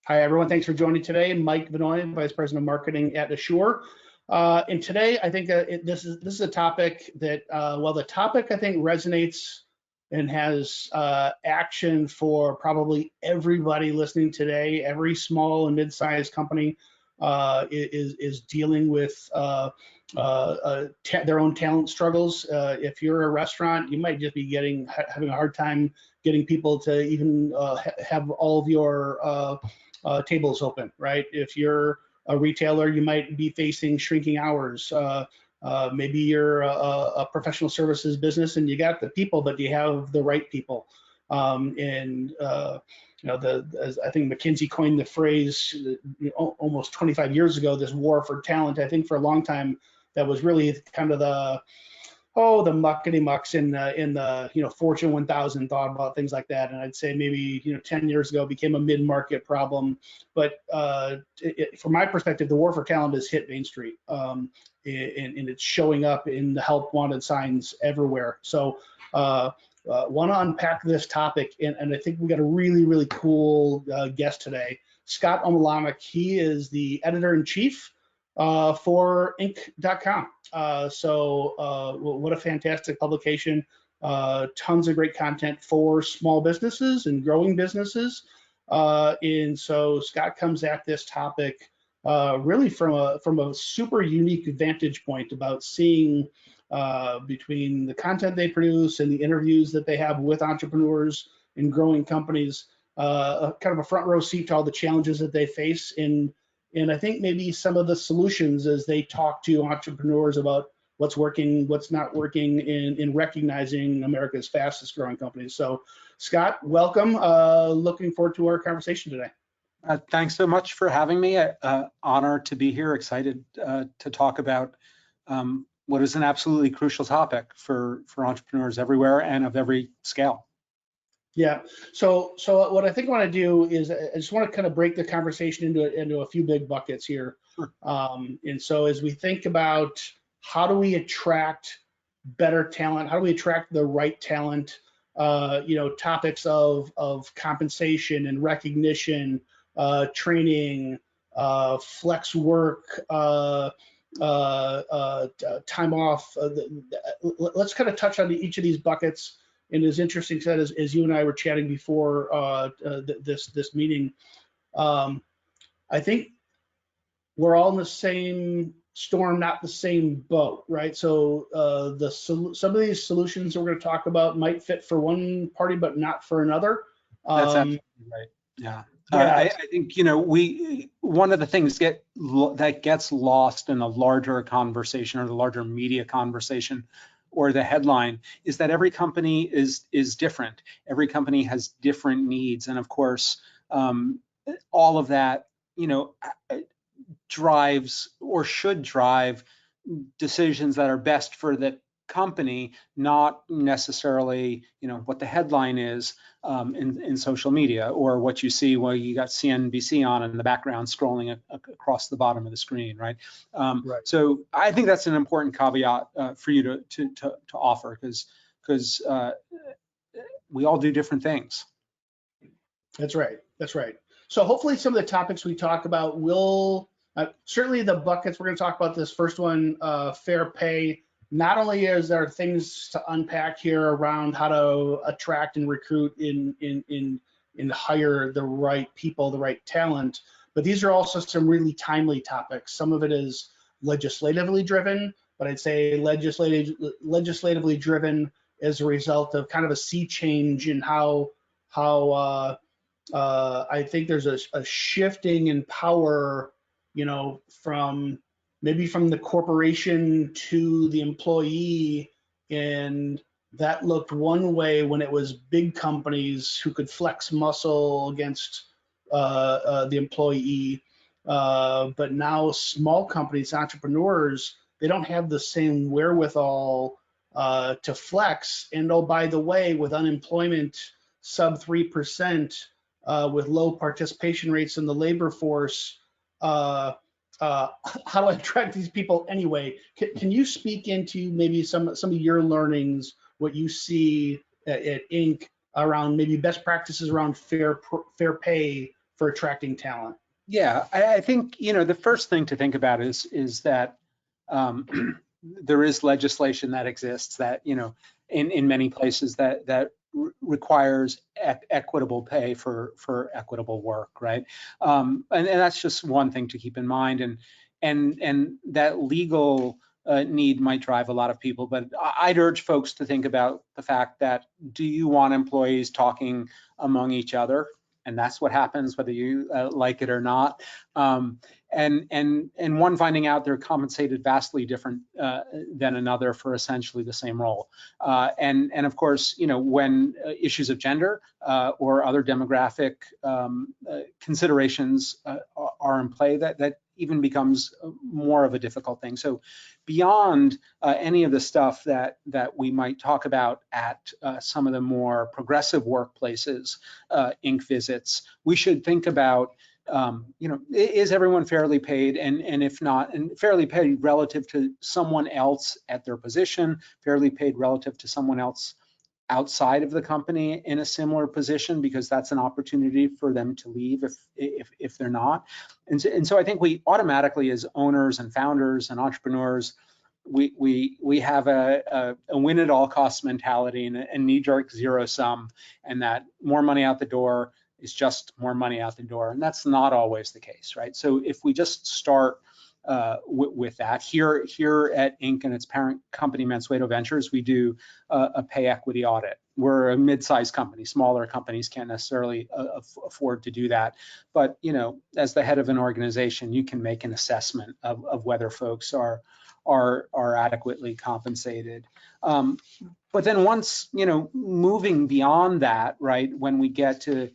Hi, everyone. Thanks for joining today. Mike Vannoy, Vice President of Marketing at Asure. And today, I think this is a topic that, well, the topic I think resonates and has action for probably everybody listening today. Every small and mid-sized company is dealing with their own talent struggles. If you're a restaurant, you might just be having a hard time getting people to even have all of your tables open, right? If you're a retailer, you might be facing shrinking hours. Maybe you're a professional services business and you got the people, but do you have the right people? As I think McKinsey coined the phrase almost 25 years ago, this war for talent. I think for a long time that was really kind of the muckety mucks in the Fortune 1000 thought about things like that, and I'd say maybe 10 years ago it became a mid-market problem. But from my perspective, the war for talent has hit Main Street, and it's showing up in the help wanted signs everywhere. So want to unpack this topic, and I think we got a really cool guest today, Scott Omelianuk. He is the editor-in-chief for Inc.com. What a fantastic publication. Tons of great content for small businesses and growing businesses. And so Scott comes at this topic really from a super unique vantage point about seeing between the content they produce and the interviews that they have with entrepreneurs and growing companies, kind of a front row seat to all the challenges that they face and I think maybe some of the solutions as they talk to entrepreneurs about what's working, what's not working in recognizing America's fastest growing companies. So Scott, welcome. Looking forward to our conversation today. Thanks so much for having me. Honored to be here, excited to talk about what is an absolutely crucial topic for entrepreneurs everywhere and of every scale. Yeah. So what I think I want to do is I just want to kind of break the conversation into a few big buckets here. Sure. And so as we think about how do we attract better talent, how do we attract the right talent, topics of compensation and recognition, training, flex work, time off. Let's kind of touch on each of these buckets. And as interesting said, as you and I were chatting before this meeting, I think we're all in the same storm, not the same boat, right? So some of these solutions that we're going to talk about might fit for one party, but not for another. That's absolutely right. Yeah. I think one of the things that gets lost in a larger conversation or the larger media conversation or the headline is that every company is different. Every company has different needs, and of course, all of that drives or should drive decisions that are best for the company, not necessarily what the headline is in social media or what you see while you got CNBC on in the background scrolling across the bottom of the screen, right? Right. So I think that's an important caveat for you to offer because we all do different things. That's right. That's right. So hopefully some of the topics we talk about will certainly the buckets we're going to talk about. This first one, fair pay. Not only is there things to unpack here around how to attract and recruit and hire the right people, the right talent, but these are also some really timely topics. Some of it is legislatively driven, but I'd say legislatively driven as a result of kind of a sea change in how I think there's a shifting in power, from the corporation to the employee, and that looked one way when it was big companies who could flex muscle against the employee, but now small companies, entrepreneurs, they don't have the same wherewithal to flex. And oh, by the way, with unemployment sub 3%, with low participation rates in the labor force, how do I attract these people anyway? Can you speak into maybe some of your learnings, what you see at Inc. around maybe best practices around fair pay for attracting talent? Yeah, I think, the first thing to think about is that there is legislation that exists that, in many places that requires equitable pay for equitable work, right? And that's just one thing to keep in mind, and that legal need might drive a lot of people, but I'd urge folks to think about the fact that, do you want employees talking among each other? And that's what happens whether you like it or not. And one finding out they're compensated vastly different than another for essentially the same role. And of course, when issues of gender or other demographic considerations are in play, that even becomes more of a difficult thing. So beyond any of the stuff that we might talk about at some of the more progressive workplaces, Inc. visits, we should think about, is everyone fairly paid? And if not, and fairly paid relative to someone else at their position, fairly paid relative to someone else outside of the company in a similar position, because that's an opportunity for them to leave if they're not. And so I think we automatically, as owners and founders and entrepreneurs, we have a win at all costs mentality and a knee-jerk zero sum, and that more money out the door is just more money out the door, and that's not always the case, right? So if we just start with that, here at Inc. and its parent company Mansueto Ventures, we do a pay equity audit. We're a mid-sized company. Smaller companies can't necessarily afford to do that, but as the head of an organization, you can make an assessment of whether folks are adequately compensated. But then once, moving beyond that, right, when we get to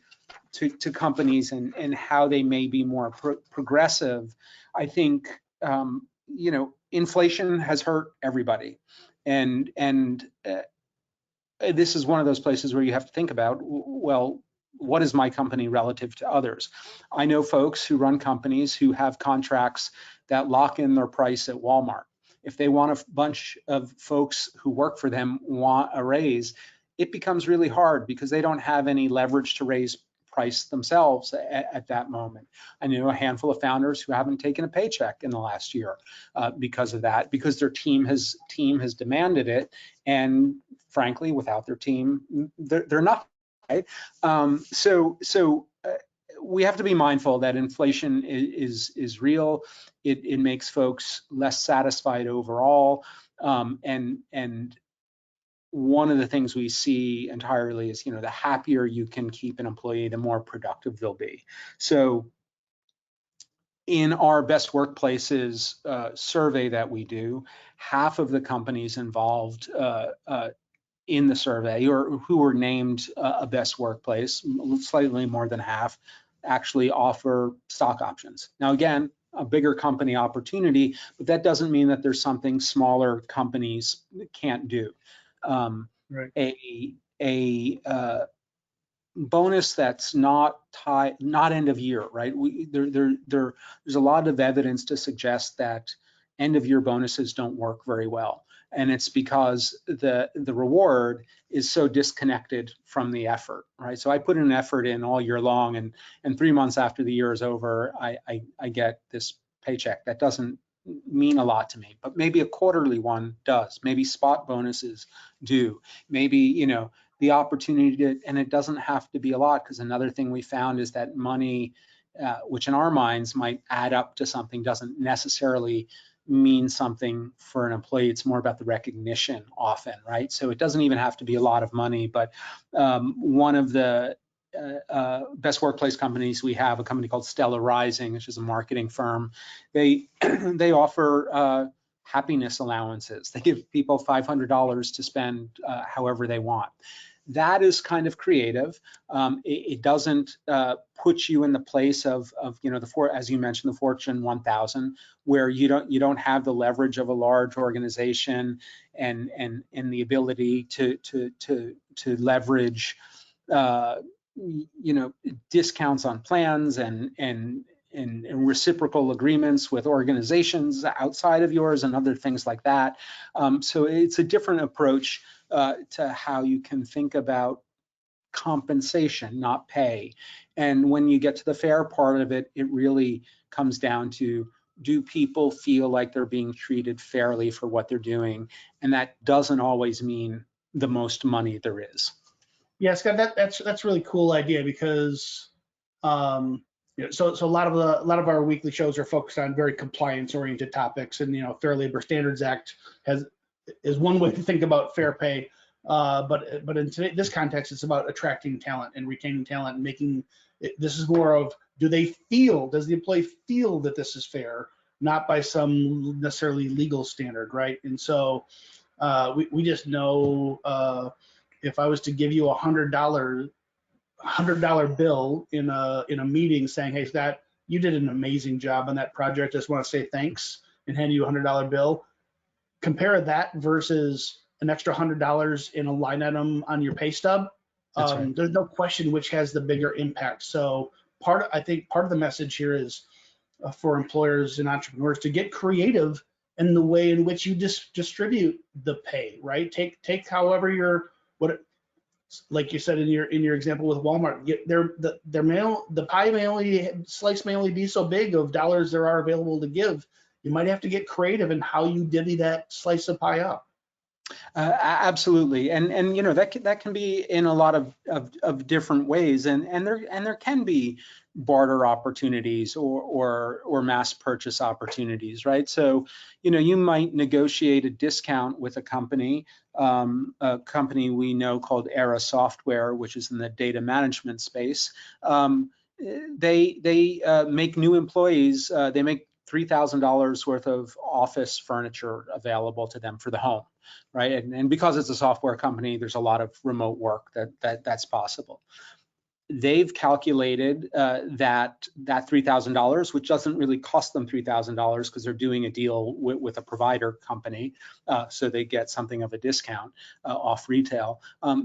companies and how they may be more progressive, I think, inflation has hurt everybody. And this is one of those places where you have to think about, well, what is my company relative to others? I know folks who run companies who have contracts that lock in their price at Walmart. If they want a bunch of folks who work for them want a raise, it becomes really hard because they don't have any leverage to raise price themselves at that moment. I know a handful of founders who haven't taken a paycheck in the last year because of that, because their team has demanded it, and frankly, without their team, they're not. Right? So we have to be mindful that inflation is real. It makes folks less satisfied overall, and one of the things we see entirely is, the happier you can keep an employee, the more productive they'll be. So in our best workplaces survey that we do, half of the companies involved in the survey, or who were named a best workplace, slightly more than half, actually offer stock options. Now, again, a bigger company opportunity, but that doesn't mean that there's something smaller companies can't do. Right. A bonus that's not end of year, right? There's a lot of evidence to suggest that end of year bonuses don't work very well, and it's because the reward is so disconnected from the effort, right? So I put an effort in all year long, and 3 months after the year is over, I get this paycheck. That doesn't mean a lot to me, but maybe a quarterly one does. Maybe spot bonuses do. Maybe, the opportunity to, and it doesn't have to be a lot, because another thing we found is that money, which in our minds might add up to something, doesn't necessarily mean something for an employee. It's more about the recognition often, right? So it doesn't even have to be a lot of money, but one of the best workplace companies we have, a company called Stella Rising, which is a marketing firm, they offer happiness allowances. They give people $500 to spend however they want. That is kind of creative. It doesn't put you in the place of as you mentioned, the Fortune 1000, where you don't have the leverage of a large organization and the ability to leverage discounts on plans and reciprocal agreements with organizations outside of yours and other things like that. So it's a different approach to how you can think about compensation, not pay. And when you get to the fair part of it, it really comes down to, do people feel like they're being treated fairly for what they're doing? And that doesn't always mean the most money there is. Yeah, Scott, that's a really cool idea because so a lot of our weekly shows are focused on very compliance oriented topics, and Fair Labor Standards Act is one way to think about fair pay. But in this context, it's about attracting talent and retaining talent and making this is more of, does the employee feel that this is fair, not by some necessarily legal standard, right? And so we just know if I was to give you $100 bill in a meeting saying, hey, Scott, you did an amazing job on that project, just want to say thanks, and hand you a $100 bill. Compare that versus an extra $100 in a line item on your pay stub. Right. There's no question which has the bigger impact. So I think part of the message here is for employers and entrepreneurs to get creative in the way in which you distribute the pay, right? Take however like you said in your example with Walmart, the pie slice may only be so big of dollars there are available to give. You might have to get creative in how you divvy that slice of pie up. Absolutely, and that can be in a lot of different ways, and there can be barter opportunities or mass purchase opportunities, right? So you might negotiate a discount with a company we know called Era Software, which is in the data management space. They make new employees. They make $3,000 worth of office furniture available to them for the home, right? And because it's a software company, there's a lot of remote work that's possible. They've calculated that $3,000, which doesn't really cost them $3,000 because they're doing a deal with a provider company, so they get something of a discount off retail.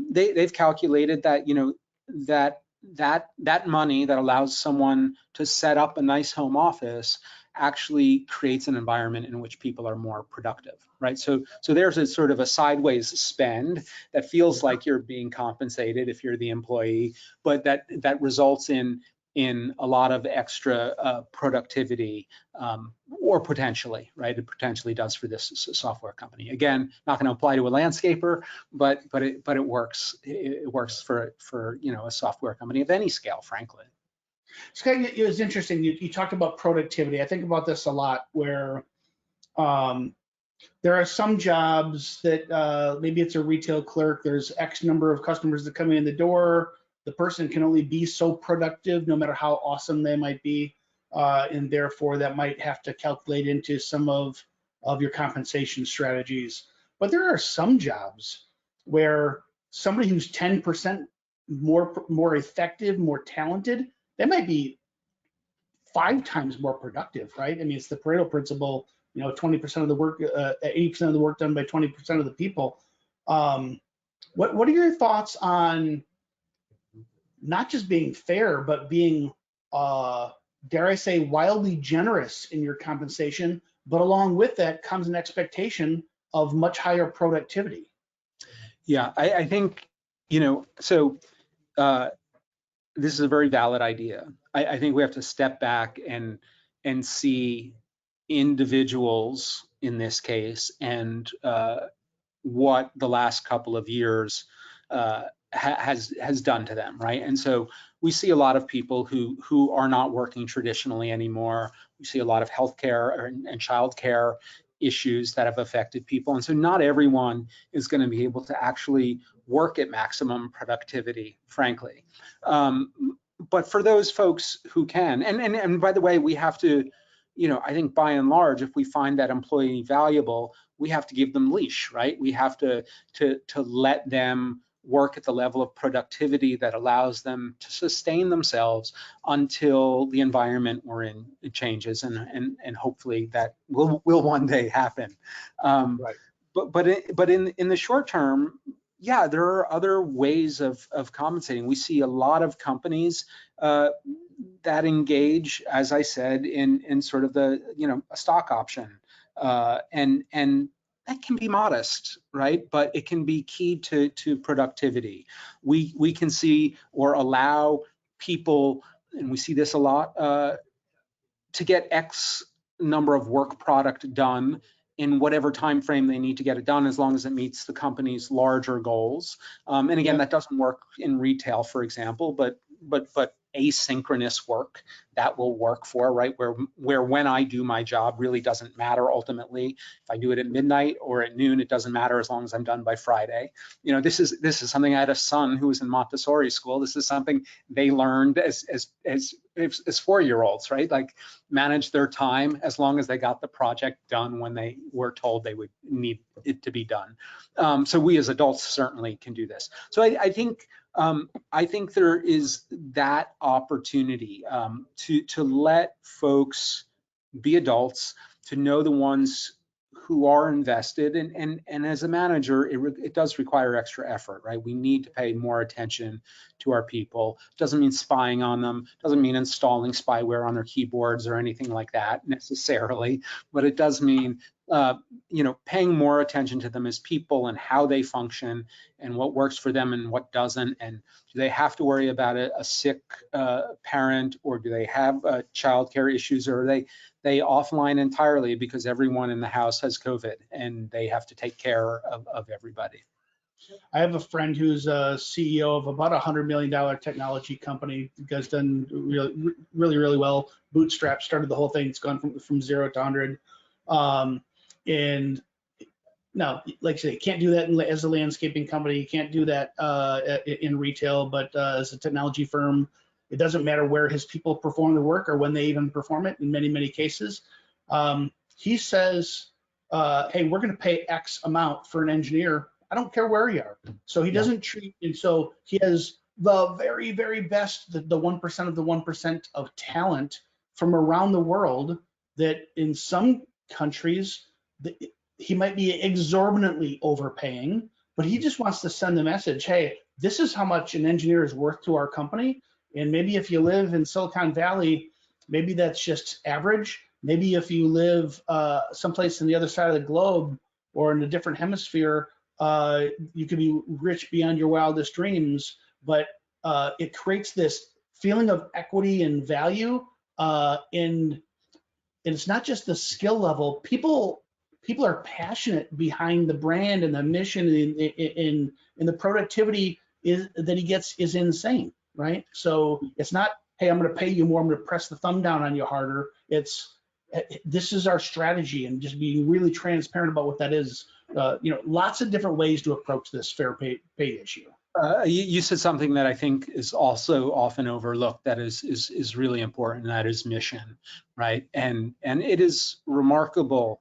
They've calculated that that money that allows someone to set up a nice home office actually creates an environment in which people are more productive, right? So there's a sort of a sideways spend that feels like you're being compensated if you're the employee, but that results in a lot of extra productivity, or potentially, right? It potentially does for this software company. Again, not going to apply to a landscaper, but it works. It works for a software company of any scale, frankly. Scott, it was interesting. You talked about productivity. I think about this a lot, where there are some jobs that maybe it's a retail clerk. There's X number of customers that come in the door. The person can only be so productive, no matter how awesome they might be, and therefore that might have to calculate into some of your compensation strategies. But there are some jobs where somebody who's 10% more effective, more talented, they might be 5 times more productive, right? I mean, it's the Pareto principle, 20% of the work, 80% of the work done by 20% of the people. What are your thoughts on not just being fair, but being, dare I say, wildly generous in your compensation, but along with that comes an expectation of much higher productivity? Yeah, I think, so this is a very valid idea. I think we have to step back and see individuals in this case, and what the last couple of years has done to them, right? And so we see a lot of people who are not working traditionally anymore. We see a lot of healthcare and childcare issues that have affected people, and so not everyone is going to be able to actually work at maximum productivity, frankly. But for those folks who can, and by the way, we have to, I think by and large, if we find that employee valuable, we have to give them leash, right? We have to let them work at the level of productivity that allows them to sustain themselves until the environment we're in changes, and hopefully that will one day happen. Right. But in the short term, yeah, there are other ways of compensating. We see a lot of companies that engage, as I said, in sort of the a stock option, and that can be modest, right? But it can be key to productivity. We can see or allow people, and we see this a lot, to get X number of work product done in whatever time frame they need to get it done, as long as it meets the company's larger goals. And again, that doesn't work in retail, for example, but asynchronous work, that will work for, right? Where when I do my job really doesn't matter ultimately. If I do it at midnight or at noon, it doesn't matter as long as I'm done by Friday. You know, this is something. I had a son who was in Montessori school. This is something they learned as 4-year-olds, right? Like, manage their time as long as they got the project done when they were told they would need it to be done. So we as adults certainly can do this. So I think there is that opportunity to let folks be adults, to know the ones who are invested, and as a manager, it does require extra effort, right? We need to pay more attention to our people. Doesn't mean spying on them, doesn't mean installing spyware on their keyboards or anything like that necessarily, but it does mean paying more attention to them as people and how they function and what works for them and what doesn't, and do they have to worry about a sick parent, or do they have childcare issues, or are they offline entirely because everyone in the house has COVID and they have to take care of everybody. I have a friend who's a CEO of about $100 million technology company. The guy's done really well. Bootstrapped started the whole thing. It's gone from 0 to 100. And now, like I say, you can't do that as a landscaping company. You can't do that in retail, but as a technology firm, it doesn't matter where his people perform the work or when they even perform it in many cases. He says, hey, we're going to pay X amount for an engineer. I don't care where you are. So he doesn't treat, and so he has the very best, the 1% of the 1% of talent from around the world that in some countries, he might be exorbitantly overpaying, but he just wants to send the message, hey, this is how much an engineer is worth to our company. And maybe if you live in Silicon Valley, maybe that's just average. Maybe if you live someplace on the other side of the globe or in a different hemisphere, you could be rich beyond your wildest dreams. But it creates this feeling of equity and value. And it's not just the skill level. People are passionate behind the brand and the mission, and the productivity that he gets is insane, right? So it's not, hey, I'm going to pay you more, I'm going to press the thumb down on you harder. It's, this is our strategy, and just being really transparent about what that is. Lots of different ways to approach this fair pay issue. You said something that I think is also often overlooked, that is really important, and that is mission, right? And it is remarkable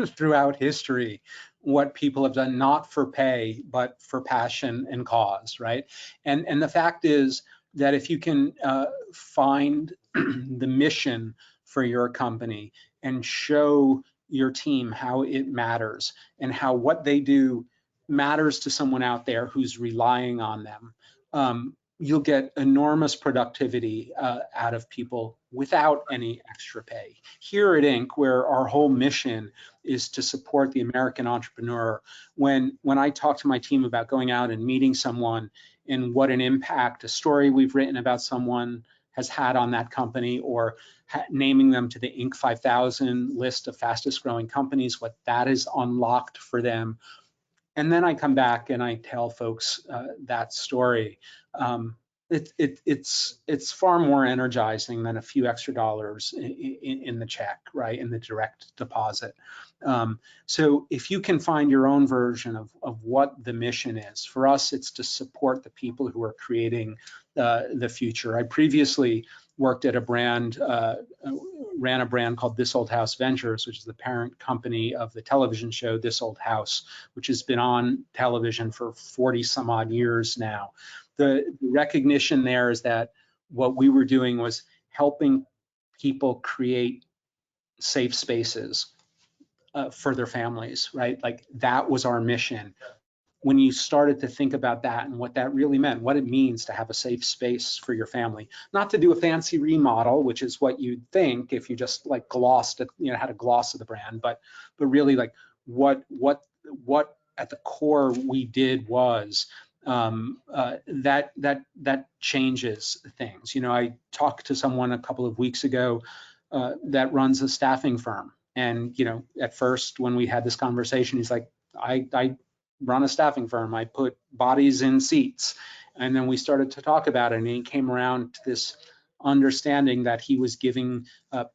throughout history what people have done, not for pay, but for passion and cause, right? And the fact is that if you can find the mission for your company and show your team how it matters and how what they do matters to someone out there who's relying on them, you'll get enormous productivity out of people without any extra pay. Here at Inc., where our whole mission is to support the American entrepreneur, when I talk to my team about going out and meeting someone and what an impact a story we've written about someone has had on that company, or naming them to the Inc. 5000 list of fastest growing companies, what that has unlocked for them. And then I come back and I tell folks that story. It's far more energizing than a few extra dollars in the check, right, in the direct deposit. So if you can find your own version of what the mission is, for us, it's to support the people who are creating the future. I previously worked at a brand, ran a brand called This Old House Ventures, which is the parent company of the television show This Old House, which has been on television for 40 some odd years now. The recognition there is that what we were doing was helping people create safe spaces for their families, right? Like, that was our mission. When you started to think about that and what that really meant, what it means to have a safe space for your family, not to do a fancy remodel, which is what you'd think if you just like glossed it, had a gloss of the brand, but really, like, what at the core we did was that changes things. You know, I talked to someone a couple of weeks ago that runs a staffing firm, and you know, at first when we had this conversation, he's like, I run a staffing firm. I put bodies in seats. And then we started to talk about it, and he came around to this understanding that he was giving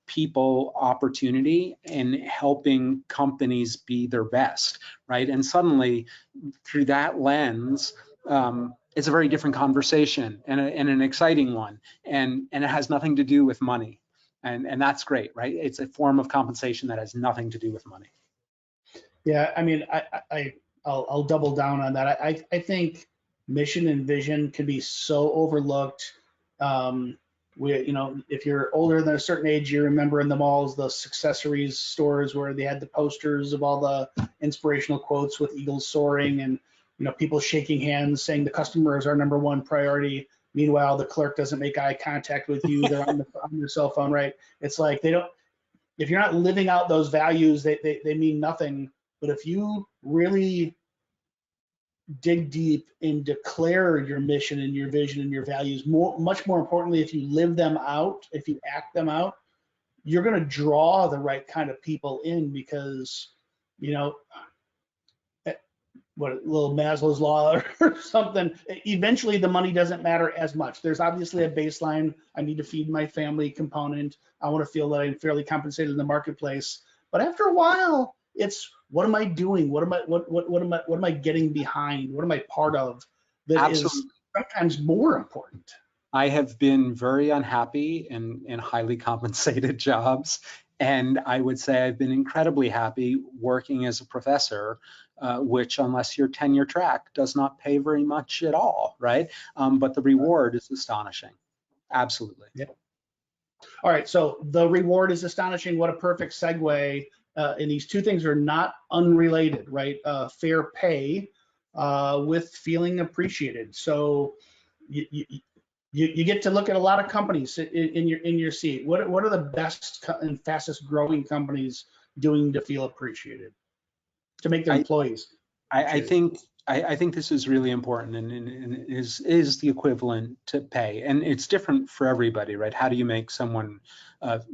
people opportunity and helping companies be their best, right? And suddenly, through that lens, it's a very different conversation and an exciting one, and it has nothing to do with money, and that's great, right? It's a form of compensation that has nothing to do with money. Yeah, I mean, I'll double down on that. I think mission and vision can be so overlooked. You know, if you're older than a certain age, you remember in the malls, the accessories stores where they had the posters of all the inspirational quotes with eagles soaring and, you know, people shaking hands saying the customer is our number one priority. Meanwhile, the clerk doesn't make eye contact with you. They're on their cell phone, right? It's like they don't, if you're not living out those values, they mean nothing. But if you really dig deep and declare your mission and your vision and your values, much more importantly, if you live them out, if you act them out, you're going to draw the right kind of people in because, you know, what little Maslow's law or something, eventually the money doesn't matter as much. There's obviously a baseline. I need to feed my family component. I want to feel that I'm fairly compensated in the marketplace. But after a while, it's what am I doing? What am I getting behind? What am I part of that Absolutely. Is sometimes more important? I have been very unhappy in highly compensated jobs. And I would say I've been incredibly happy working as a professor, which, unless you're tenure track, does not pay very much at all, right? But the reward is astonishing. Absolutely. Yeah. All right, so the reward is astonishing. What a perfect segue. And these two things are not unrelated, right? Fair pay with feeling appreciated. So you get to look at a lot of companies in your seat. What are the best and fastest growing companies doing to feel appreciated, to make their employees? I think this is really important and is the equivalent to pay, and it's different for everybody, right? How do you make someone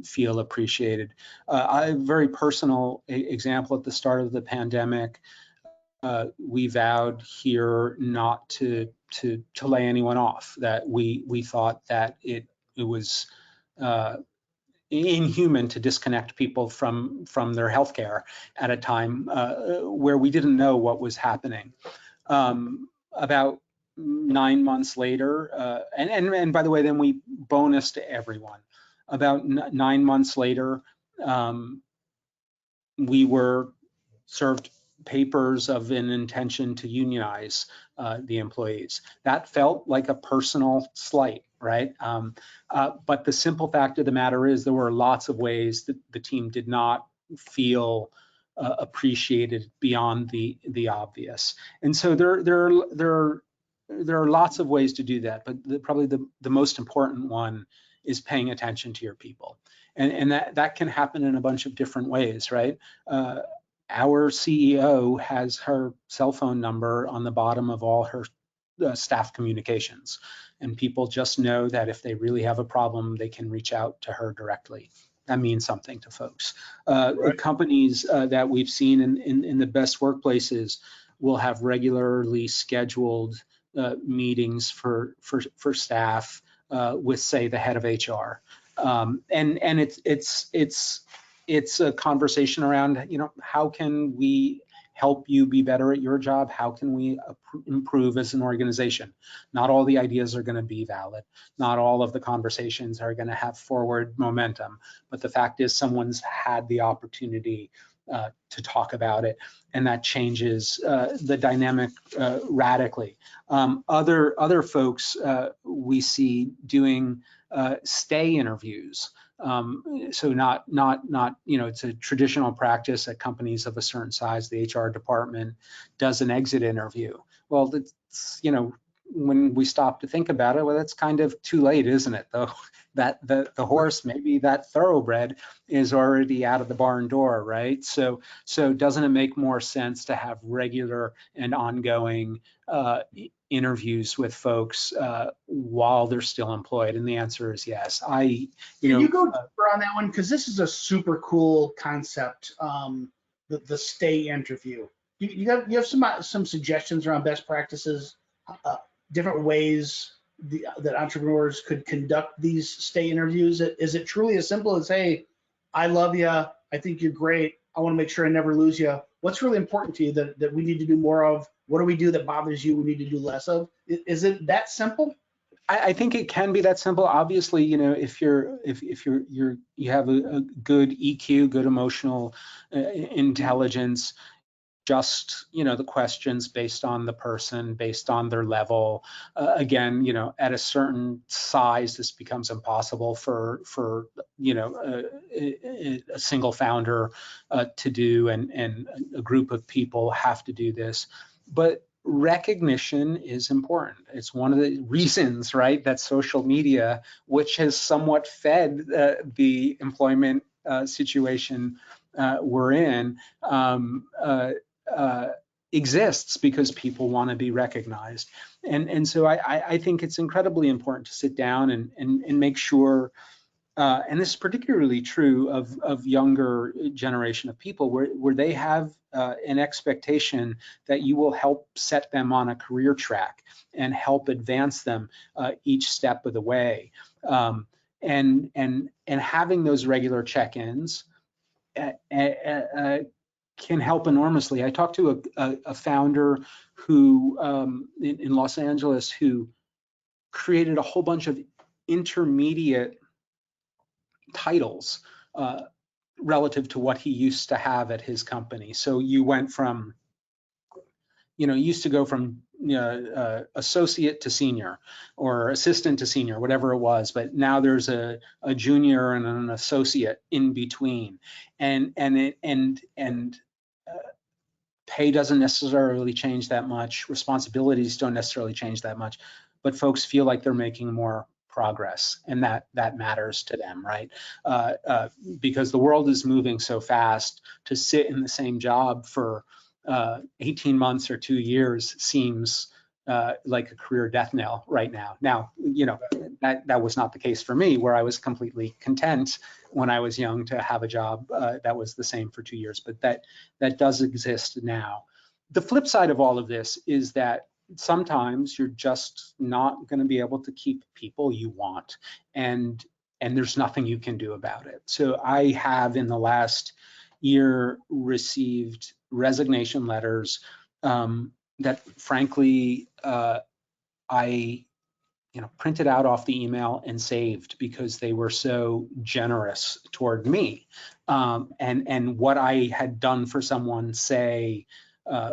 feel appreciated? A very personal example: at the start of the pandemic, we vowed here not to lay anyone off. That we thought that it was inhuman to disconnect people from their healthcare at a time where we didn't know what was happening. About 9 months later, and by the way, then we bonused to everyone. About 9 months later, we were served papers of an intention to unionize the employees. That felt like a personal slight, right? But the simple fact of the matter is there were lots of ways that the team did not feel appreciated beyond the obvious. And so there are lots of ways to do that, but probably the most important one is paying attention to your people. And that can happen in a bunch of different ways, right? Our CEO has her cell phone number on the bottom of all her staff communications, and people just know that if they really have a problem, they can reach out to her directly. That means something to folks. Right. Companies that we've seen in the best workplaces will have regularly scheduled meetings for staff with, say, the head of HR, and it's a conversation around, you know, how can we help you be better at your job? How can we improve as an organization? Not all the ideas are going to be valid. Not all of the conversations are going to have forward momentum. But the fact is, someone's had the opportunity to talk about it, and that changes the dynamic radically. Other folks we see doing stay interviews. So not you know, it's a traditional practice at companies of a certain size. The HR department does an exit interview. Well, it's, you know, when we stop to think about it, well, it's kind of too late, isn't it? Though that the horse, maybe that thoroughbred, is already out of the barn door, right? So doesn't it make more sense to have regular and ongoing interviews with folks while they're still employed? And the answer is yes. Can you go deeper on that one? Because this is a super cool concept. The stay interview. You have some suggestions around best practices, different ways that entrepreneurs could conduct these stay interviews. Is it truly as simple as, hey, I love you, I think you're great, I want to make sure I never lose you? What's really important to you that we need to do more of? What do we do that bothers you we need to do less of? Is it that simple? I think it can be that simple. Obviously, if you have a good EQ, good emotional intelligence, just the questions based on the person, based on their level. Again, at a certain size, this becomes impossible for a single founder to do, and a group of people have to do this. But recognition is important. It's one of the reasons, right, that social media, which has somewhat fed the employment situation we're in, exists, because people want to be recognized. And so I think it's incredibly important to sit down and make sure, and this is particularly true of younger generation of people, where they have an expectation that you will help set them on a career track and help advance them each step of the way. And having those regular check-ins can help enormously. I talked to a founder who in Los Angeles, who created a whole bunch of intermediate titles relative to what he used to have at his company. So you went from, used to go from associate to senior, or assistant to senior, whatever it was, but now there's a junior and an associate in between, and pay doesn't necessarily change that much, responsibilities don't necessarily change that much, but folks feel like they're making more progress, and that matters to them, right? Because the world is moving so fast. To sit in the same job for 18 months or 2 years seems like a career death knell right now. Now, that was not the case for me, where I was completely content when I was young to have a job that was the same for 2 years, but that does exist now. The flip side of all of this is that sometimes you're just not going to be able to keep people you want, and there's nothing you can do about it. So I have, in the last year, received resignation letters that frankly I printed out off the email and saved, because they were so generous toward me, and what I had done for someone, say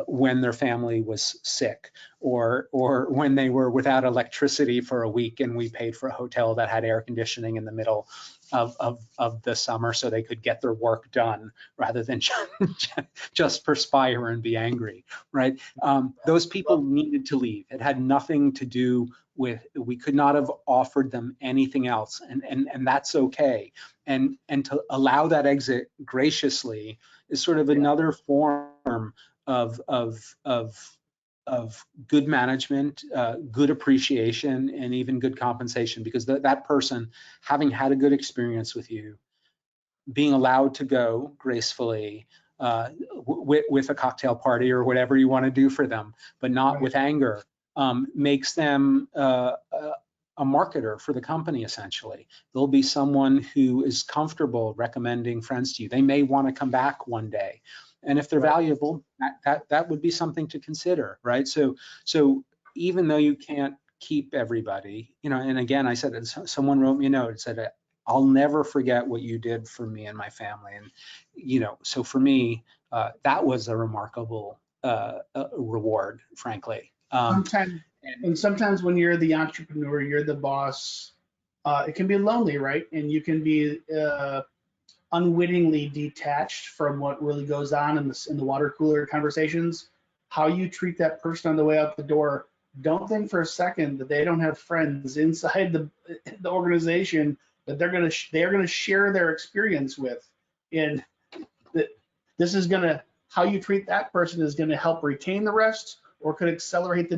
when their family was sick, or when they were without electricity for a week and we paid for a hotel that had air conditioning in the middle of the summer so they could get their work done rather than just perspire and be angry, right? Those people needed to leave. It had nothing to do with, we could not have offered them anything else, and that's okay. And to allow that exit graciously is sort of another form of good management, good appreciation, and even good compensation, because that person, having had a good experience with you, being allowed to go gracefully with a cocktail party or whatever you want to do for them, but not with anger, makes them a marketer for the company, essentially. There'll be someone who is comfortable recommending friends to you. They may want to come back one day. And if they're valuable, that would be something to consider, right? So even though you can't keep everybody, and again, I said, someone wrote me a note, it said, I'll never forget what you did for me and my family. And, so for me, that was a remarkable reward, frankly. Sometimes when you're the entrepreneur, you're the boss, it can be lonely, right? And you can be unwittingly detached from what really goes on in the water cooler conversations. How you treat that person on the way out the door don't think for a second that they don't have friends inside the organization that they're gonna share their experience with, and that this is gonna, how you treat that person is gonna help retain the rest or could accelerate the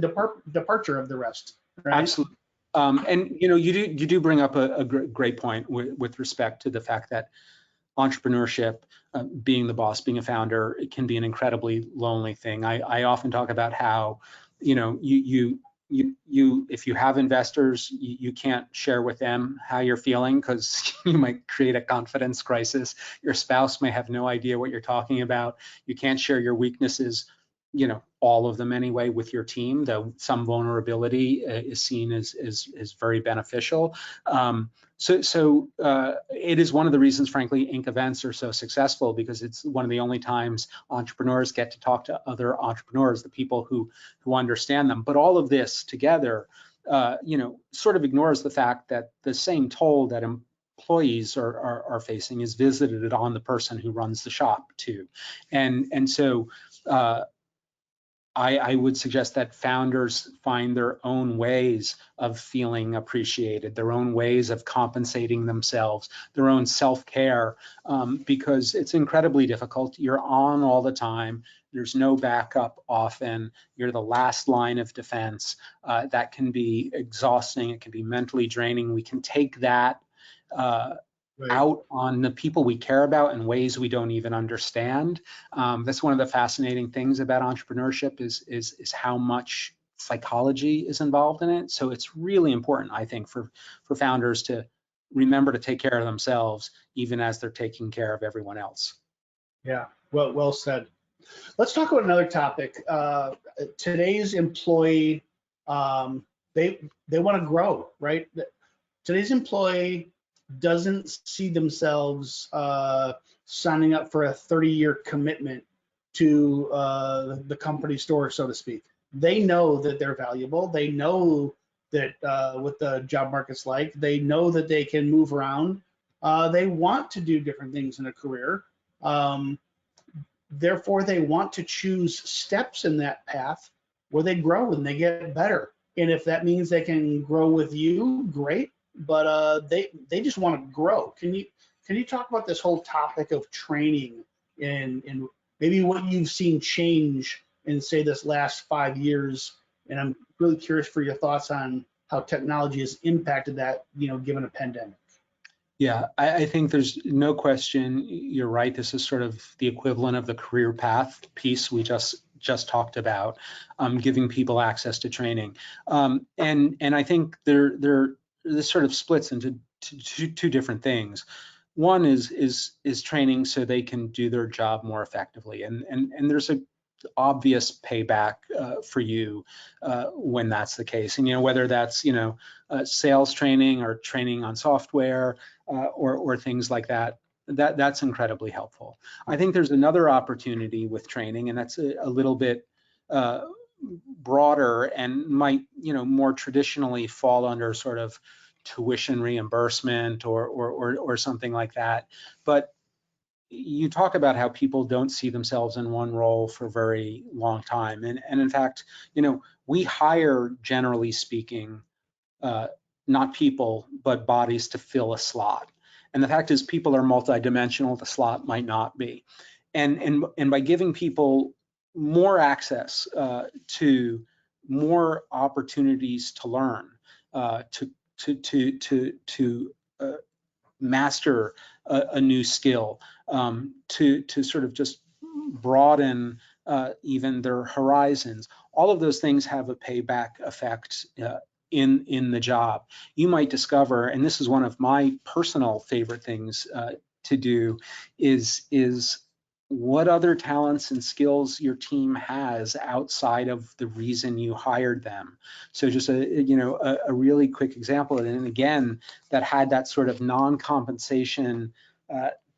departure of the rest. Right? Absolutely. And you do bring up a great point with respect to the fact that entrepreneurship, being the boss, being a founder, it can be an incredibly lonely thing. I often talk about how, you if you have investors, you can't share with them how you're feeling because you might create a confidence crisis. Your spouse may have no idea what you're talking about. You can't share your weaknesses, all of them anyway, with your team, though some vulnerability is seen as very beneficial. So it is one of the reasons, frankly, Inc. events are so successful, because it's one of the only times entrepreneurs get to talk to other entrepreneurs, the people who understand them. But all of this together, sort of ignores the fact that the same toll that employees are facing is visited on the person who runs the shop too. And so I would suggest that founders find their own ways of feeling appreciated, their own ways of compensating themselves, their own self-care, because it's incredibly difficult. You're on all the time. There's no backup often. You're the last line of defense. That can be exhausting. It can be mentally draining. We can take that out on the people we care about in ways we don't even understand. That's one of the fascinating things about entrepreneurship is how much psychology is involved in it. So it's really important, I think, for founders to remember to take care of themselves, even as they're taking care of everyone else. Yeah, well said. Let's talk about another topic. Today's employee, they want to grow, right? Today's employee doesn't see themselves signing up for a 30-year commitment to the company store, so to speak. They know that they're valuable. They know that what the job market's like. They know that they can move around. They want to do different things in a career. Therefore, they want to choose steps in that path where they grow and they get better. And if that means they can grow with you, great. But they just want to grow. Can you talk about this whole topic of training and maybe what you've seen change in, say, this last 5 years? And I'm really curious for your thoughts on how technology has impacted that, given a pandemic. Yeah, I think there's no question. You're right. This is sort of the equivalent of the career path piece we just talked about, giving people access to training. And I think this sort of splits into two different things. One is training so they can do their job more effectively, and there's a obvious payback for you when that's the case. And whether that's sales training or training on software or things like that, that's incredibly helpful. I think there's another opportunity with training, and that's a little bit broader and might more traditionally fall under sort of tuition reimbursement or something like that. But you talk about how people don't see themselves in one role for a very long time. And in fact, we hire, generally speaking, not people, but bodies to fill a slot. And the fact is people are multidimensional, the slot might not be. And by giving people more access to more opportunities to learn, to master a new skill, to sort of just broaden even their horizons. All of those things have a payback effect in the job. You might discover, and this is one of my personal favorite things to do, is what other talents and skills your team has outside of the reason you hired them. So just a really quick example, and again, that had that sort of non-compensation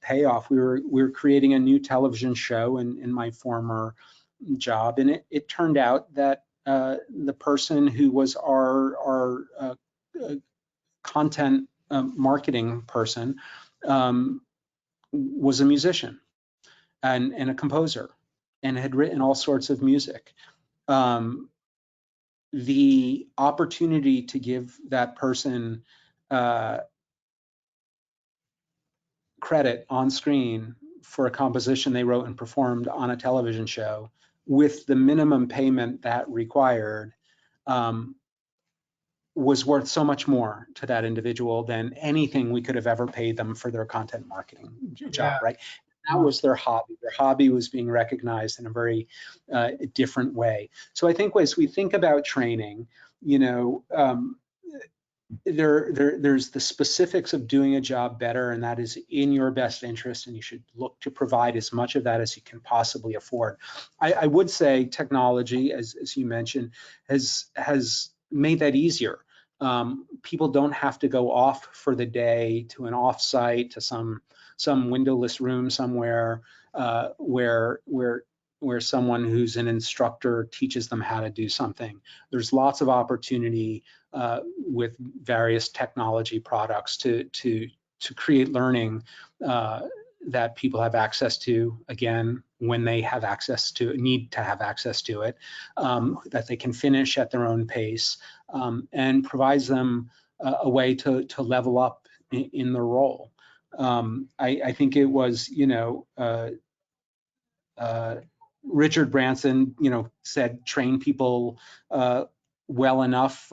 payoff. We were creating a new television show in my former job, and it turned out that the person who was our content marketing person was a musician and a composer and had written all sorts of music. the opportunity to give that person credit on screen for a composition they wrote and performed on a television show with the minimum payment that required was worth so much more to that individual than anything we could have ever paid them for their content marketing job, right? That was their hobby. Their hobby was being recognized in a very different way. So I think as we think about training, you know, there's the specifics of doing a job better, and that is in your best interest, and you should look to provide as much of that as you can possibly afford. I would say technology, as you mentioned, has made that easier. People don't have to go off for the day to an offsite, to some windowless room somewhere where someone who's an instructor teaches them how to do something. There's lots of opportunity with various technology products to create learning that people have access to, again, when they have access to, need to have access to it, that they can finish at their own pace, and provides them a way to level up in their role. I think it was, you know, Richard Branson, you know, said train people well enough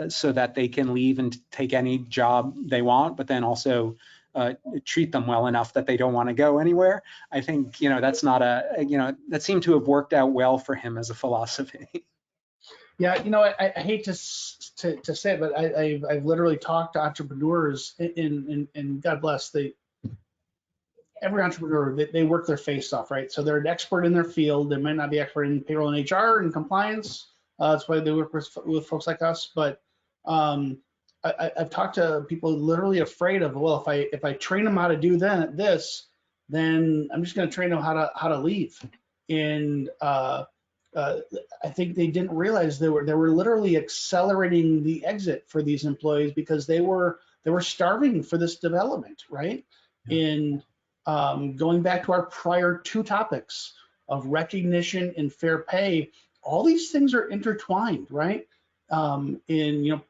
so that they can leave and take any job they want, but then also treat them well enough that they don't want to go anywhere. I think, you know, that's not you know, that seemed to have worked out well for him as a philosophy. Yeah, you know, I hate to say it, but I've literally talked to entrepreneurs, and God bless, every entrepreneur, they work their face off, right? So they're an expert in their field. They might not be expert in payroll and HR and compliance. That's why they work with folks like us. But I've talked to people literally afraid of, well, if I train them how to do this, then I'm just going to train them how to leave. And I think they didn't realize they were literally accelerating the exit for these employees because they were starving for this development, right? Yeah. And going back to our prior two topics of recognition and fair pay, all these things are intertwined, right? And you know,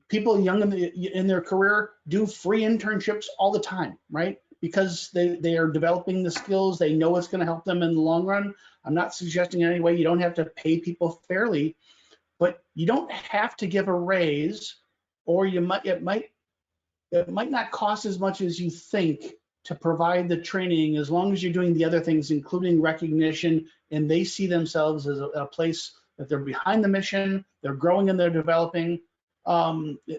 people young in their career do free internships all the time, right? Because they are developing the skills, they know it's going to help them in the long run. I'm not suggesting in any way you don't have to pay people fairly, but you don't have to give a raise, or it might not cost as much as you think to provide the training, as long as you're doing the other things, including recognition, and they see themselves as a place that they're behind the mission, they're growing and they're developing.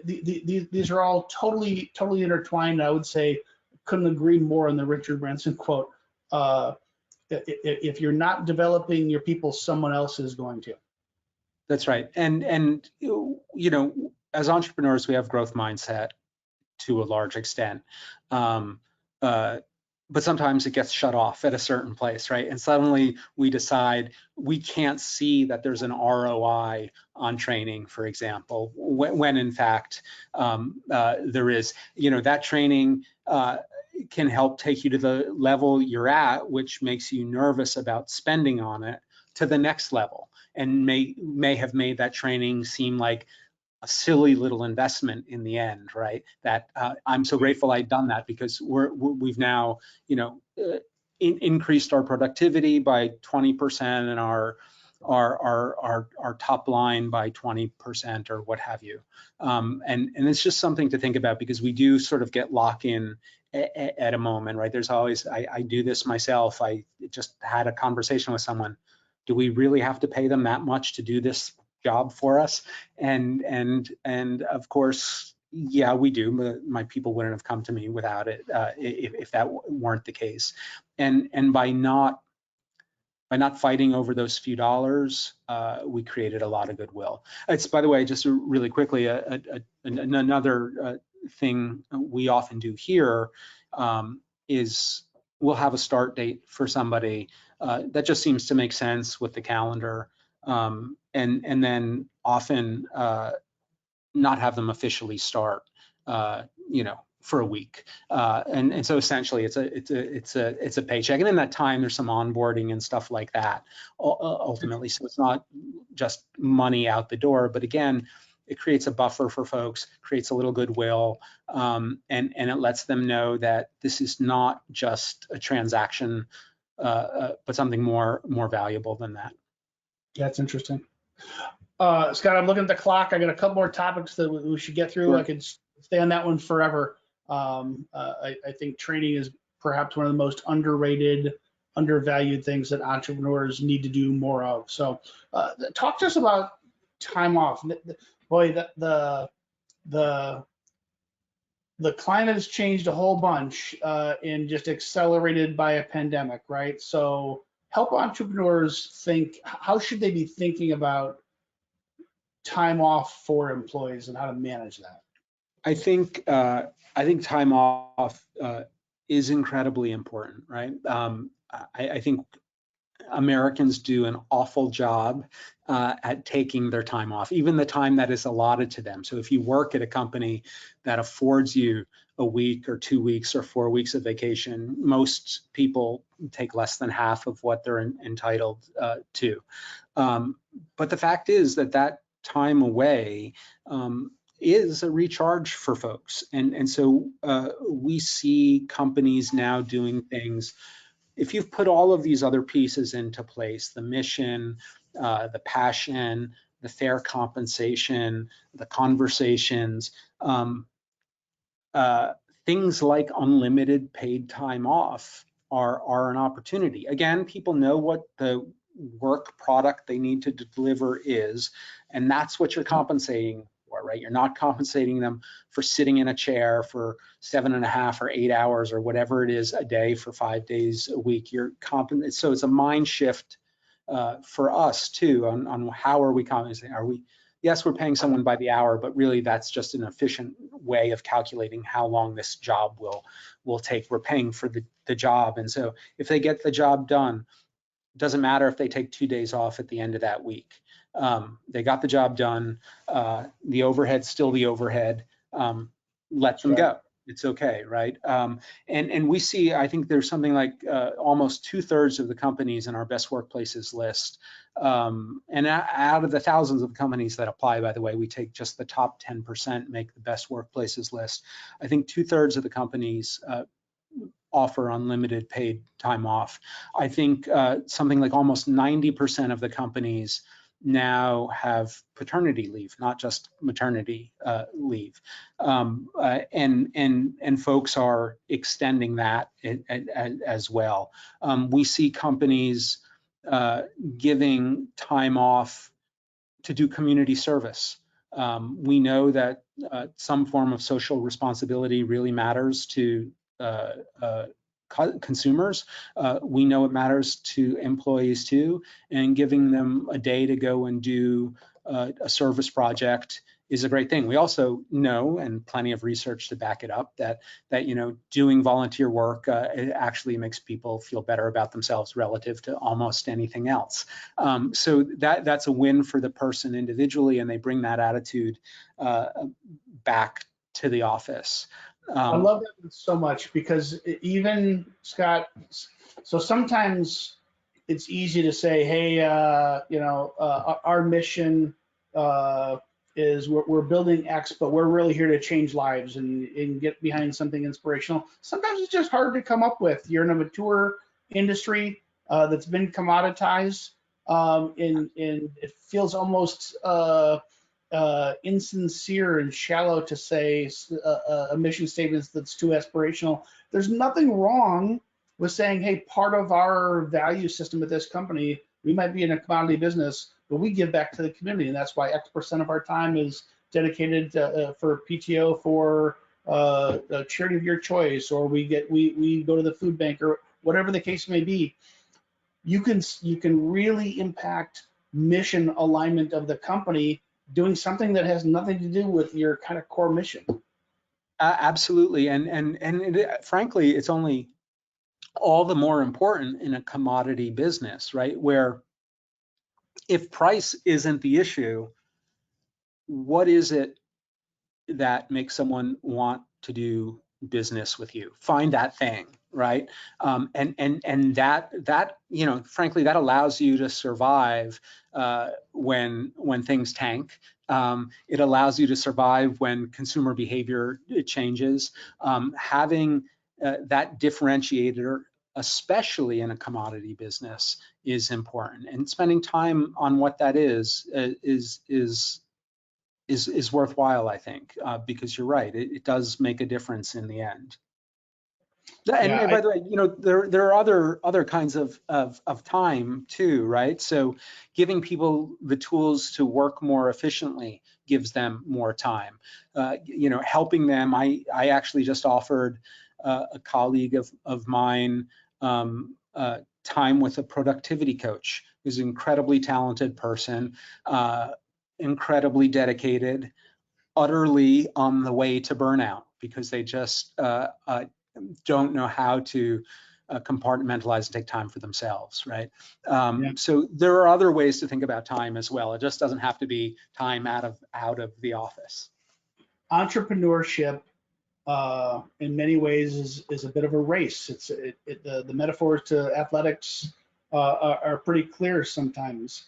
These are all totally intertwined. I would say, couldn't agree more on the Richard Branson quote. If you're not developing your people, someone else is going to. That's right. And you know, as entrepreneurs, we have growth mindset to a large extent. But sometimes it gets shut off at a certain place, right? And suddenly we decide we can't see that there's an ROI on training, for example, when in fact there is. You know, that training can help take you to the level you're at, which makes you nervous about spending on it, to the next level, and may have made that training seem like a silly little investment in the end, right? That I'm so grateful I'd done that, because we've now, you know, increased our productivity by 20% and our top line by 20% or what have you. And it's just something to think about, because we do sort of get locked in at a moment, right? There's always, I do this myself. I just had a conversation with someone. Do we really have to pay them that much to do this job for us? And of course, yeah, we do. My people wouldn't have come to me without it if that weren't the case. And by not fighting over those few dollars, we created a lot of goodwill. It's, by the way, just really quickly, another thing we often do here is we'll have a start date for somebody that just seems to make sense with the calendar. And then often not have them officially start, you know, for a week, and so essentially it's a paycheck, and in that time there's some onboarding and stuff like that ultimately. So it's not just money out the door, but again, it creates a buffer for folks, creates a little goodwill, and it lets them know that this is not just a transaction, but something more valuable than that. That's interesting. Scott, I'm looking at the clock. I got a couple more topics that we should get through. Sure. I could stay on that one forever. I think training is perhaps one of the most underrated, undervalued things that entrepreneurs need to do more of. So talk to us about time off. Boy, the climate has changed a whole bunch and just accelerated by a pandemic, right? So help entrepreneurs think, how should they be thinking about time off for employees and how to manage that? I think time off is incredibly important, right? I think Americans do an awful job at taking their time off, even the time that is allotted to them. So if you work at a company that affords you a week or 2 weeks or 4 weeks of vacation, most people take less than half of what they're entitled to. But the fact is that time away is a recharge for folks. And so we see companies now doing things. If you've put all of these other pieces into place, the mission, the passion, the fair compensation, the conversations, things like unlimited paid time off are an opportunity. Again, people know what the work product they need to deliver is, and that's what you're compensating for, right? You're not compensating them for sitting in a chair for 7.5 or 8 hours or whatever it is a day for 5 days a week. You're compensating. So it's a mind shift for us too on how are we compensating? Are we, yes, we're paying someone by the hour, but really that's just an efficient way of calculating how long this job will take. We're paying for the job, and so if they get the job done, it doesn't matter if they take 2 days off at the end of that week. They got the job done. The overhead's still the overhead. Let them go. It's okay, right? And we see, I think there's something like almost 2/3 of the companies in our best workplaces list. And out of the thousands of companies that apply, by the way, we take just the top 10% make the best workplaces list. I think 2/3 of the companies offer unlimited paid time off. I think something like almost 90% of the companies now have paternity leave, not just maternity leave, and folks are extending that as well. We see companies giving time off to do community service. We know that some form of social responsibility really matters to consumers. We know it matters to employees too, and giving them a day to go and do a service project is a great thing. We also know, and plenty of research to back it up, that doing volunteer work it actually makes people feel better about themselves relative to almost anything else. So that's a win for the person individually, and they bring that attitude back to the office. I love that so much, because even, Scott, so sometimes it's easy to say, hey, our mission is we're building X, but we're really here to change lives and get behind something inspirational. Sometimes it's just hard to come up with. You're in a mature industry that's been commoditized, and it feels almost insincere and shallow to say a mission statement that's too aspirational. There's nothing wrong with saying, hey, part of our value system at this company, we might be in a commodity business, but we give back to the community, and that's why X% of our time is dedicated for PTO for a charity of your choice, or we go to the food bank, or whatever the case may be. You can really impact mission alignment of the company doing something that has nothing to do with your kind of core mission. Absolutely, and frankly, it's only all the more important in a commodity business, right? Where if price isn't the issue, what is it that makes someone want to do business with you. Find that thing, right? And that frankly, that allows you to survive when things tank. It allows you to survive when consumer behavior changes. Having that differentiator, especially in a commodity business, is important. And spending time on what that is worthwhile, I think, because you're right. It does make a difference in the end. And by the way, there are other kinds of time too, right? So giving people the tools to work more efficiently gives them more time. Helping them. I actually just offered a colleague of mine time with a productivity coach, who's an incredibly talented person, incredibly dedicated, utterly on the way to burnout because they just don't know how to compartmentalize and take time for themselves, right? So there are other ways to think about time as well. It just doesn't have to be time out of the office. Entrepreneurship, in many ways, is a bit of a race. The metaphors to athletics are pretty clear sometimes.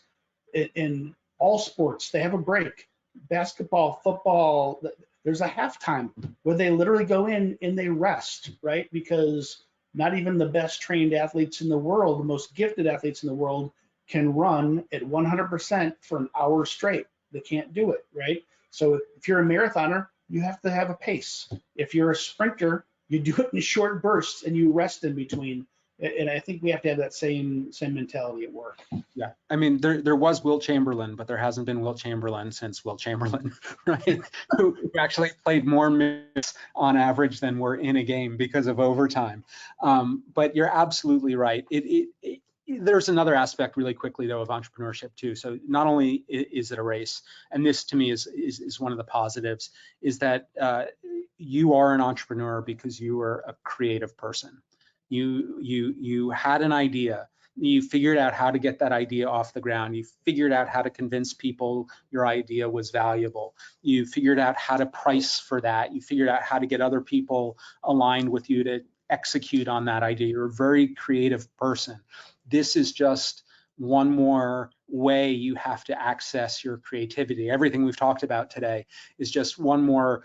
In all sports, they have a break. Basketball, football, there's a halftime where they literally go in and they rest, right? Because not even the best trained athletes in the world, the most gifted athletes in the world, can run at 100% for an hour straight. They can't do it, right? So if you're a marathoner, you have to have a pace. If you're a sprinter, you do it in short bursts and you rest in between. And I think we have to have that same mentality at work. Yeah, I mean, there was Wilt Chamberlain, but there hasn't been Wilt Chamberlain since Wilt Chamberlain, right? who actually played more minutes on average than were in a game because of overtime. But you're absolutely right. There's another aspect really quickly though of entrepreneurship too. So not only is it a race, and this to me is one of the positives, is that you are an entrepreneur because you are a creative person. You had an idea. You figured out how to get that idea off the ground. You figured out how to convince people your idea was valuable. You figured out how to price for that. You figured out how to get other people aligned with you to execute on that idea. You're a very creative person. This is just one more way you have to access your creativity. Everything we've talked about today is just one more,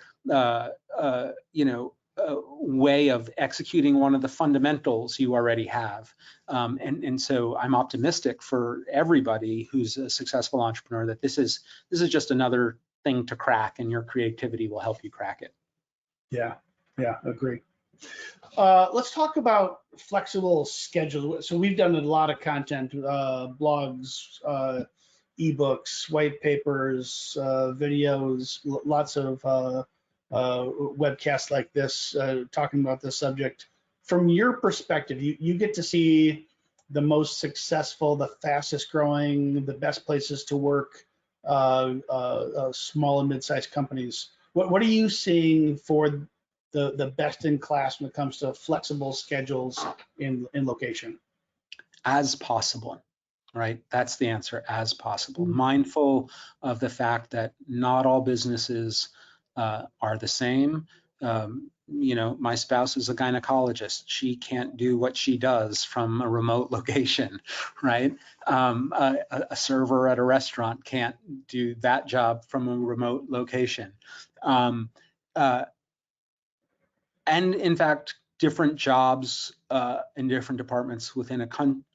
way of executing one of the fundamentals you already have. And so I'm optimistic for everybody who's a successful entrepreneur that this is just another thing to crack, and your creativity will help you crack it. Yeah, agree. Let's talk about flexible schedules. So we've done a lot of content, blogs, ebooks, white papers, videos, lots of webcasts like this talking about this subject. From your perspective, you get to see the most successful, the fastest growing, the best places to work, small and mid-sized companies. What are you seeing for the best in class when it comes to flexible schedules in location? As possible, right? That's the answer, as possible. Mindful of the fact that not all businesses are the same. My spouse is a gynecologist. She can't do what she does from a remote location, right? A server at a restaurant can't do that job from a remote location. And in fact, different jobs in different departments within a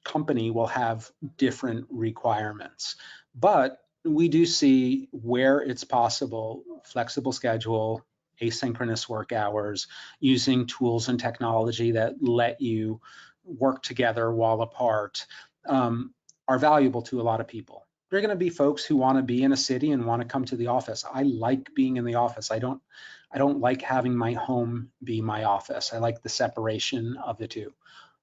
company will have different requirements. But we do see where it's possible, flexible schedule, asynchronous work hours, using tools and technology that let you work together while apart, are valuable to a lot of people. There are going to be folks who want to be in a city and want to come to the office. I like being in the office. I don't like having my home be my office. I like the separation of the two.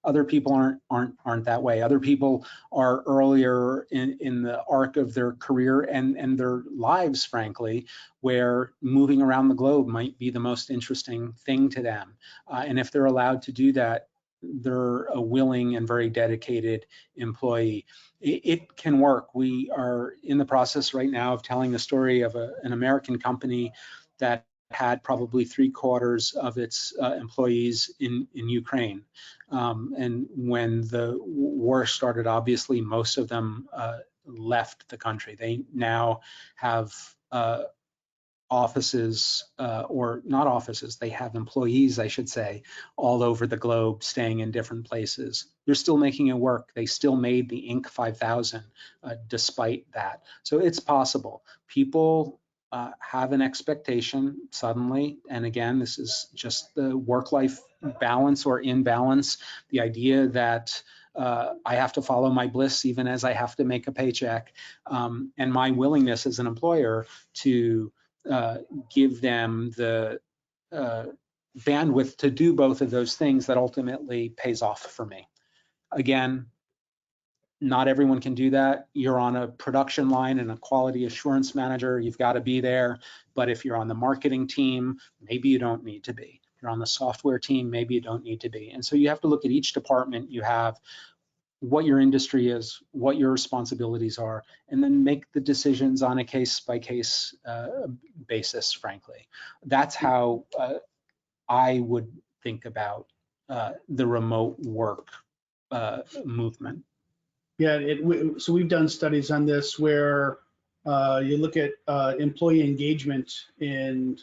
Other people aren't that way. Other people are earlier in the arc of their career and their lives, frankly, where moving around the globe might be the most interesting thing to them. And if they're allowed to do that, they're a willing and very dedicated employee. It can work. We are in the process right now of telling the story of an American company that had probably 3/4 of its employees in Ukraine. And when the war started, obviously most of them left the country. They now have offices, or not offices, they have employees, I should say, all over the globe, staying in different places. They're still making it work. They still made the Inc. 5000 despite that. So it's possible. People have an expectation suddenly, and again, this is just the work-life balance or imbalance, the idea that I have to follow my bliss even as I have to make a paycheck, and my willingness as an employer to give them the bandwidth to do both of those things that ultimately pays off for me. Again, not everyone can do that. You're on a production line and a quality assurance manager, you've got to be there. But if you're on the marketing team, maybe you don't need to be. If you're on the software team, maybe you don't need to be. And so you have to look at each department you have, what your industry is, what your responsibilities are, and then make the decisions on a case-by-case basis, frankly. That's how I would think about the remote work movement. Yeah, so we've done studies on this where you look at employee engagement, and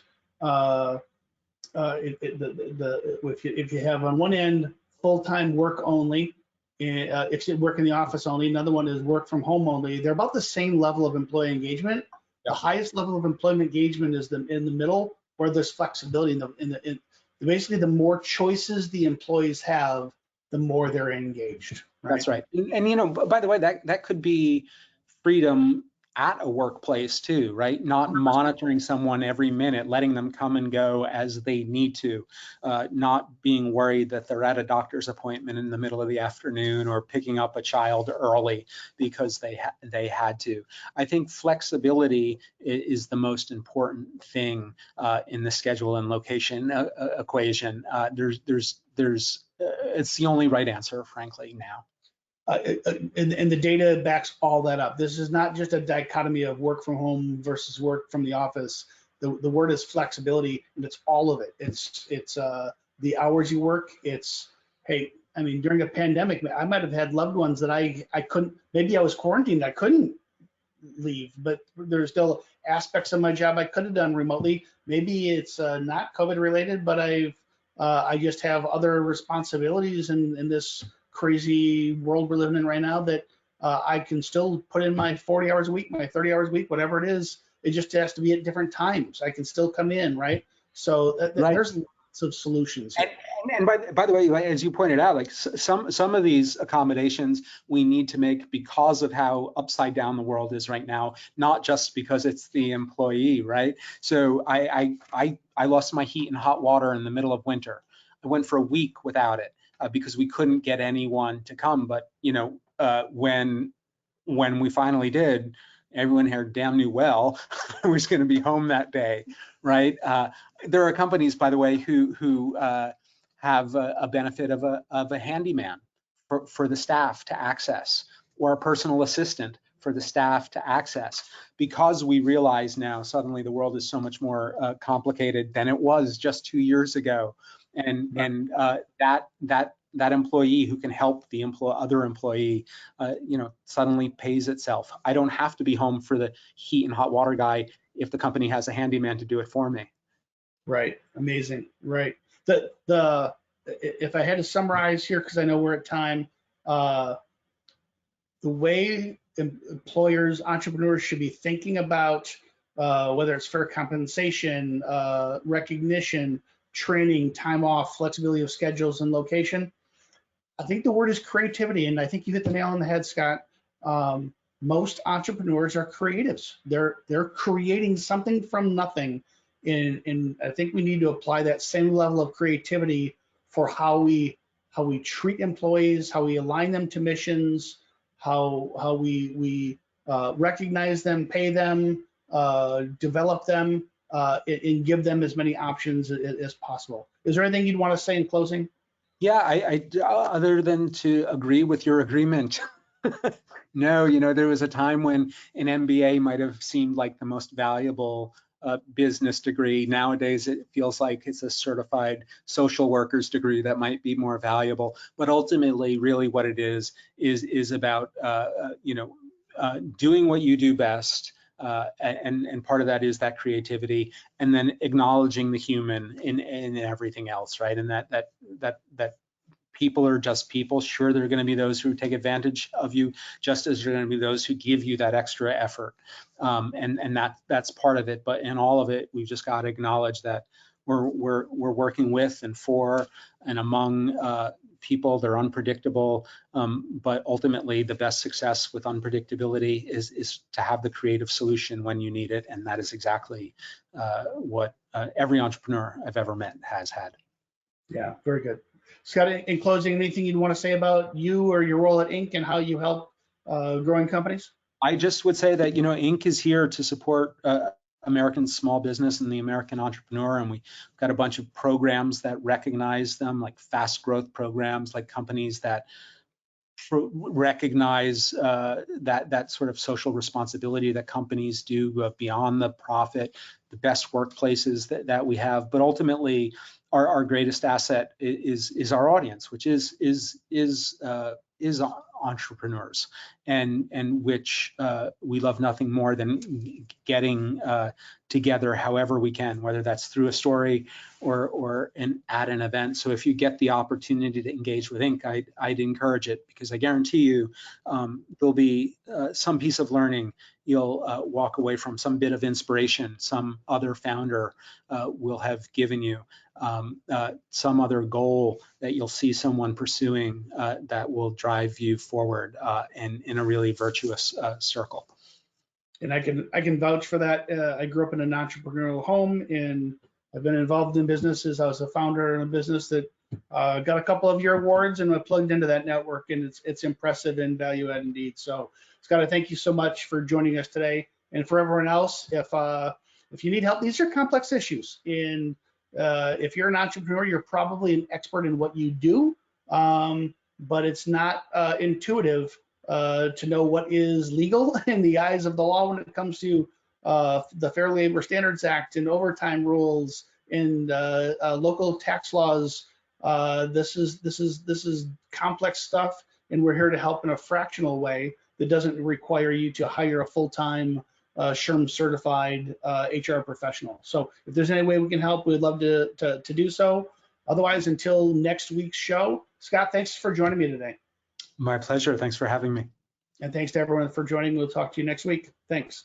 if you have on one end full-time work only, if you work in the office only, another one is work from home only, they're about the same level of employee engagement. The highest level of employment engagement is in the middle, where there's flexibility. Basically, the more choices the employees have, the more they're engaged. Right? That's right. And you know, by the way, that could be freedom at a workplace too, right? Not monitoring someone every minute, letting them come and go as they need to, not being worried that they're at a doctor's appointment in the middle of the afternoon or picking up a child early because they had to. I think flexibility is the most important thing in the schedule and location equation. It's the only right answer, frankly, now. And the data backs all that up. This is not just a dichotomy of work from home versus work from the office. The word is flexibility, and it's all of it. It's the hours you work. It's, hey, I mean, during a pandemic, I might have had loved ones that I couldn't, maybe I was quarantined, I couldn't leave, but there's still aspects of my job I could have done remotely. Maybe it's not COVID related, but I just have other responsibilities in this crazy world we're living in right now that I can still put in my 40 hours a week, my 30 hours a week, whatever it is. It just has to be at different times. I can still come in, right? So there's lots of solutions. And by the way, as you pointed out, like some of these accommodations we need to make because of how upside down the world is right now, not just because it's the employee, right? So I lost my heat and hot water in the middle of winter. I went for a week without it. Because we couldn't get anyone to come. But you know, when we finally did, everyone here damn knew well I was going to be home that day, right? There are companies, by the way, who have a benefit of a handyman for the staff to access, or a personal assistant for the staff to access, because we realize now suddenly the world is so much more complicated than it was just 2 years ago. And that employee who can help the other employee, you know, suddenly pays itself. I don't have to be home for the heat and hot water guy if the company has a handyman to do it for me. Right. Amazing. Right. If I had to summarize here, because I know we're at time, the way employers, entrepreneurs should be thinking about whether it's fair compensation, recognition, training, time off, flexibility of schedules and location. I think the word is creativity, and I think you hit the nail on the head, Scott. Most entrepreneurs are creatives. They're creating something from nothing, and I think we need to apply that same level of creativity for how we treat employees, how we align them to missions, how we recognize them, pay them, develop them, and give them as many options as possible. Is there anything you'd want to say in closing? Yeah, I other than to agree with your agreement. No, you know, there was a time when an MBA might have seemed like the most valuable business degree. Nowadays, it feels like it's a certified social worker's degree that might be more valuable. But ultimately, really what it is about, doing what you do best. And part of that is that creativity, and then acknowledging the human in everything else, right? And that people are just people. Sure, there are going to be those who take advantage of you, just as there are going to be those who give you that extra effort, and that's part of it. But in all of it, we've just got to acknowledge that we're working with and for and among people. They're unpredictable, but ultimately the best success with unpredictability is to have the creative solution when you need it, and that is exactly what every entrepreneur I've ever met has had. Yeah, very good. Scott, in closing, anything you'd want to say about you or your role at Inc. and how you help growing companies? I just would say that, Inc. is here to support American small business and the American entrepreneur, and we've got a bunch of programs that recognize them, like fast growth programs, like companies that recognize that sort of social responsibility that companies do beyond the profit, the best workplaces that we have. But ultimately, our greatest asset is our audience, which is entrepreneurs, and which we love nothing more than getting together however we can, whether that's through a story or at an event. So if you get the opportunity to engage with Inc., I'd encourage it, because I guarantee you there'll be some piece of learning you'll walk away from, some bit of inspiration some other founder will have given you, some other goal that you'll see someone pursuing that will drive you forward and in a really virtuous circle. And I can vouch for that. I grew up in an entrepreneurial home, and I've been involved in businesses. I was a founder in a business that got a couple of year awards, and I plugged into that network, and it's impressive and value add indeed. So, Scott, I thank you so much for joining us today. And for everyone else, if you need help, these are complex issues. And if you're an entrepreneur, you're probably an expert in what you do, but it's not intuitive to know what is legal in the eyes of the law when it comes to the Fair Labor Standards Act and overtime rules and local tax laws. This is complex stuff, and we're here to help in a fractional way that doesn't require you to hire a full-time SHRM certified HR professional. So if there's any way we can help, we'd love to do so. Otherwise, until next week's show, Scott, thanks for joining me today. My pleasure. Thanks for having me. And thanks to everyone for joining. We'll talk to you next week. Thanks.